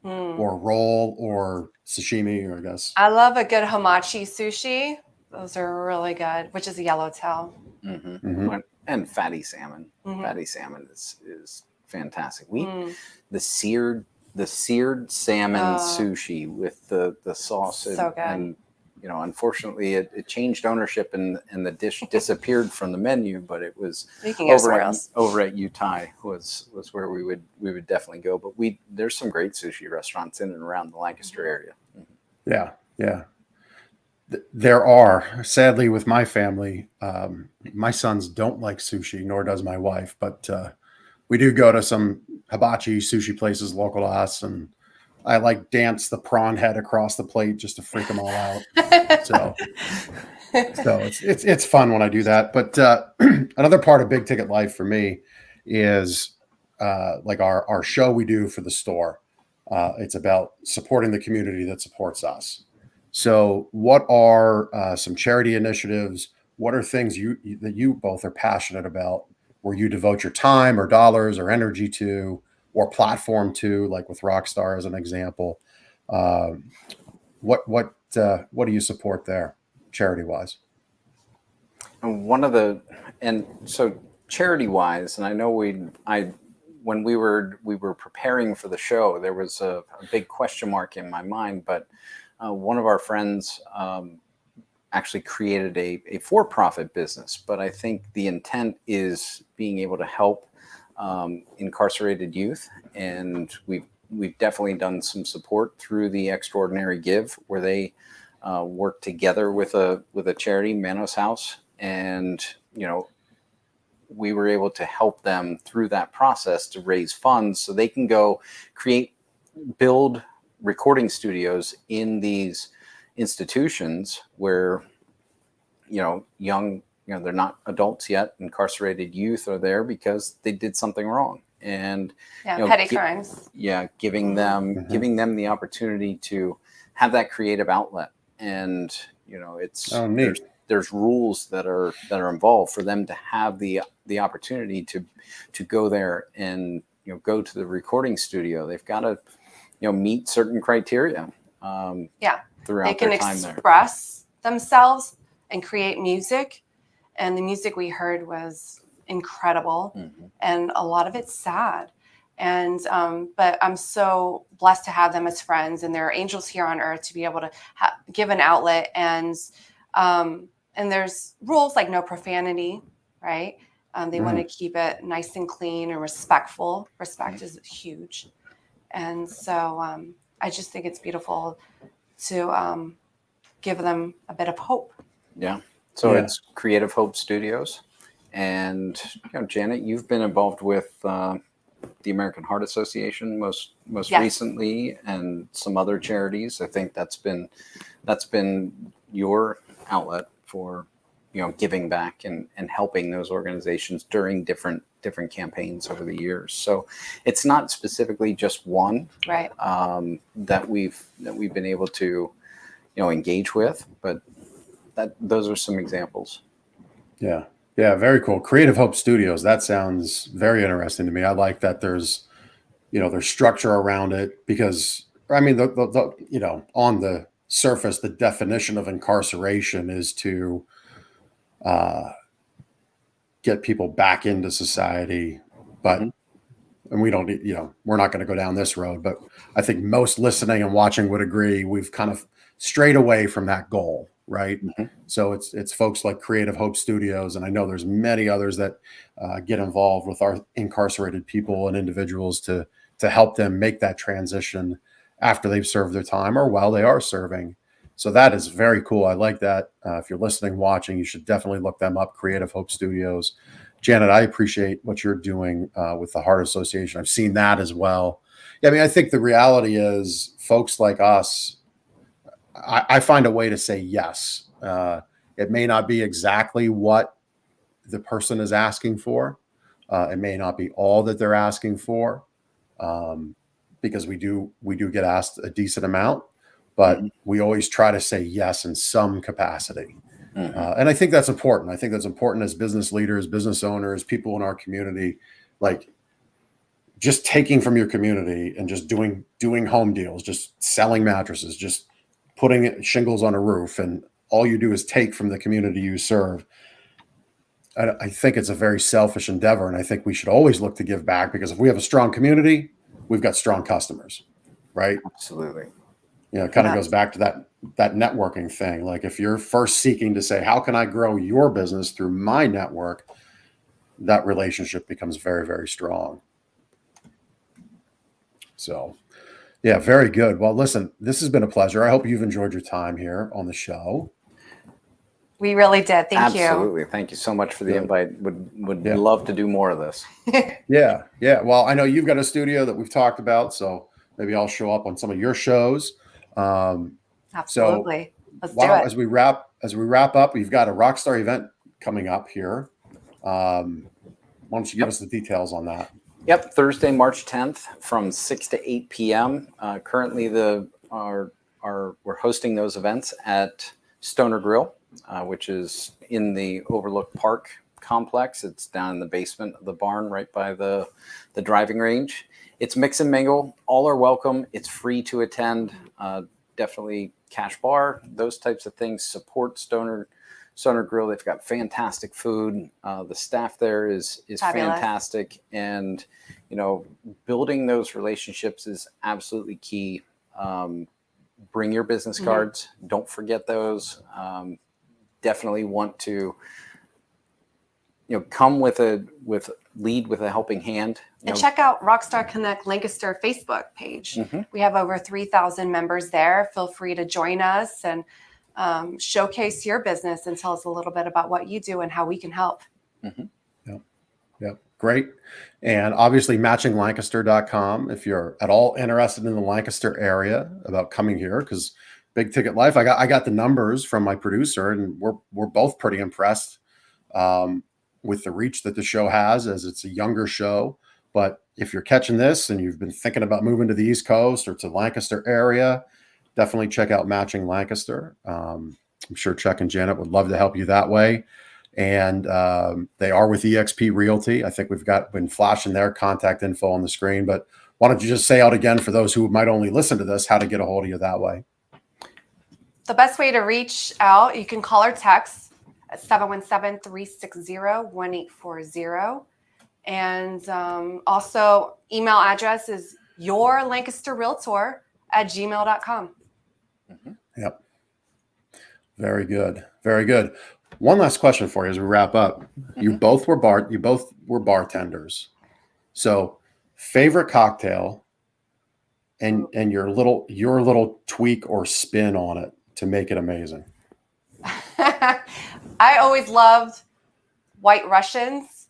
or roll or sashimi, or I guess? I love a good hamachi sushi. Those are really good, which is a yellowtail. Mm-hmm. And fatty salmon. Fatty salmon is fantastic. The seared salmon sushi with the sauce, So good. and unfortunately it changed ownership and the dish disappeared from the menu, but it was over at Utah was where we would definitely go. But there's some great sushi restaurants in and around the Lancaster area. Yeah. There are, sadly, with my family, my sons don't like sushi, nor does my wife, but we do go to some hibachi sushi places local to us, and I like dance the prawn head across the plate just to freak them all out. So it's fun when I do that. But another part of Big Ticket Life for me is like our show we do for the store. It's about supporting the community that supports us. So what are some charity initiatives? What are things that you both are passionate about, where you devote your time or dollars or energy to, or platform to, like with Rockstar as an example? What do you support there, charity wise? And so charity wise, and I know when we were preparing for the show, there was a big question mark in my mind, but one of our friends actually created a for-profit business, but I think the intent is being able to help incarcerated youth, and we've definitely done some support through the Extraordinary Give, where they work together with a charity, Manos House, and we were able to help them through that process to raise funds so they can go build recording studios in these institutions where young, they're not adults yet, incarcerated youth are there because they did something wrong, and petty crimes. Giving them the opportunity to have that creative outlet, and there's rules that are involved for them to have the opportunity to go there and go to the recording studio. They've got to meet certain criteria. Throughout they can their time there. express themselves and create music, and the music we heard was incredible, and a lot of it's sad. And but I'm so blessed to have them as friends, and they're angels here on earth to be able to give an outlet. And there's rules like no profanity, right? They want to keep it nice and clean and respectful. Respect is huge. And so I just think it's beautiful to give them a bit of hope. Yeah. So it's Creative Hope Studios. And Janet, you've been involved with the American Heart Association most recently, and some other charities. I think that's been your outlet for giving back and helping those organizations during different campaigns over the years. So it's not specifically just one Right. that we've been able to engage with, but those are some examples. Yeah. Yeah. Very cool. Creative Hope Studios. That sounds very interesting to me. I like that there's structure around it, because I mean, on the surface, the definition of incarceration is to get people back into society, but and we don't, we're not going to go down this road, but I think most listening and watching would agree we've kind of strayed away from that goal, right? So it's folks like Creative Hope Studios, and I know there's many others that get involved with our incarcerated people and individuals to help them make that transition after they've served their time or while they are serving. So that is very cool. I like that. If you're listening, watching, you should definitely look them up, Creative Hope Studios. Janet, I appreciate what you're doing with the Heart Association. I've seen that as well. Yeah, I mean, I think the reality is folks like us, I find a way to say yes. It may not be exactly what the person is asking for. It may not be all that they're asking for, because we do get asked a decent amount, but we always try to say yes in some capacity. And I think that's important. I think that's important as business leaders, business owners, people in our community, like just taking from your community and just doing home deals, just selling mattresses, just putting shingles on a roof, and all you do is take from the community you serve. I think it's a very selfish endeavor, and I think we should always look to give back, because if we have a strong community, we've got strong customers, right? Absolutely. It kind of goes back to that networking thing. Like if you're first seeking to say, how can I grow your business through my network? That relationship becomes very, very strong. So, yeah, very good. Well, listen, this has been a pleasure. I hope you've enjoyed your time here on the show. We really did. Thank you. Absolutely. Thank you so much for the invite. Would love to do more of this. Yeah. Well, I know you've got a studio that we've talked about, so maybe I'll show up on some of your shows. Absolutely. Let's do it. As we wrap up, we've got a Rockstar event coming up here. Why don't you give us the details on that? Yep, Thursday, March 10th from 6 to 8 p.m. Currently, we're hosting those events at Stoner Grill, which is in the Overlook Park complex. It's down in the basement of the barn, right by the driving range. It's mix and mingle. All are welcome. It's free to attend. Definitely cash bar, those types of things. Support Stoner Grill. They've got fantastic food. The staff there is fantastic, and building those relationships is absolutely key. Bring your business cards. Don't forget those. Definitely want to come lead with a helping hand. And check out Rockstar Connect Lancaster Facebook page. We have over 3,000 members there. Feel free to join us and showcase your business and tell us a little bit about what you do and how we can help. Yep. Great. And obviously matchinglancaster.com if you're at all interested in the Lancaster area about coming here, because Big Ticket Life, I got the numbers from my producer, and we're both pretty impressed with the reach that the show has, as it's a younger show. But if you're catching this and you've been thinking about moving to the East Coast or to the Lancaster area, definitely check out Matching Lancaster. I'm sure Chuck and Janet would love to help you that way. And they are with eXp Realty. I think we've been flashing their contact info on the screen, but why don't you just say out again for those who might only listen to this, how to get a hold of you that way? The best way to reach out, you can call or text at 717-360-1840. And also email address is yourlancasterrealtor@gmail.com. Yep. Very good. Very good. One last question for you as we wrap up. You both were bartenders. So favorite cocktail and your little tweak or spin on it to make it amazing. I always loved White Russians.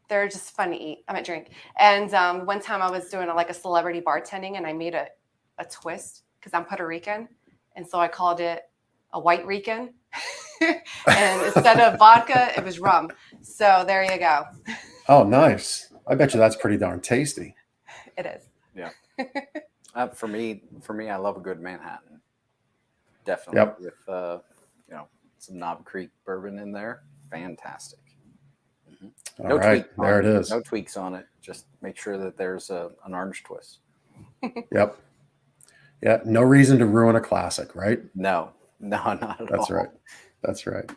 They're just fun to eat. I meant drink. And one time I was doing a celebrity bartending, and I made a twist because I'm Puerto Rican. And so I called it a White Rican. And instead of vodka, it was rum. So there you go. Oh, nice. I bet you that's pretty darn tasty. It is. Yeah. For me, I love a good Manhattan. Definitely. Yep. With some Knob Creek bourbon in there. Fantastic. All right, there it is. No tweaks on it. Just make sure that there's an orange twist. Yep. Yeah. No reason to ruin a classic, right? No, not at all. That's right. That's right.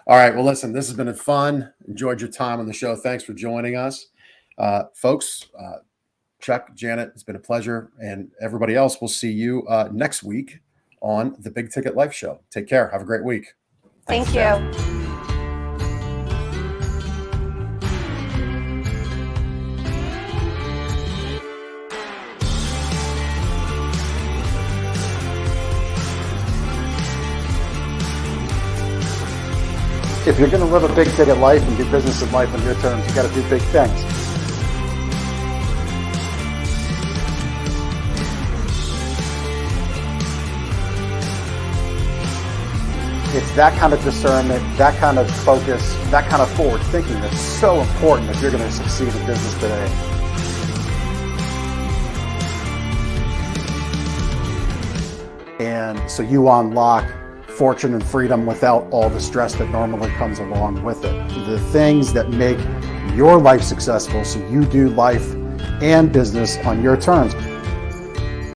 All right. Well, listen, this has been fun. Enjoyed your time on the show. Thanks for joining us. Folks, Chuck, Janet, it's been a pleasure. And everybody else, we'll see you next week on the Big Ticket Life Show. Take care. Have a great week. Thank you. Jeff. If you're going to live a big ticket life and do business in life on your terms, you got to do big things. It's that kind of discernment, that kind of focus, that kind of forward thinking that's so important if you're going to succeed in business today. And so you unlock fortune and freedom without all the stress that normally comes along with it. The things that make your life successful so you do life and business on your terms.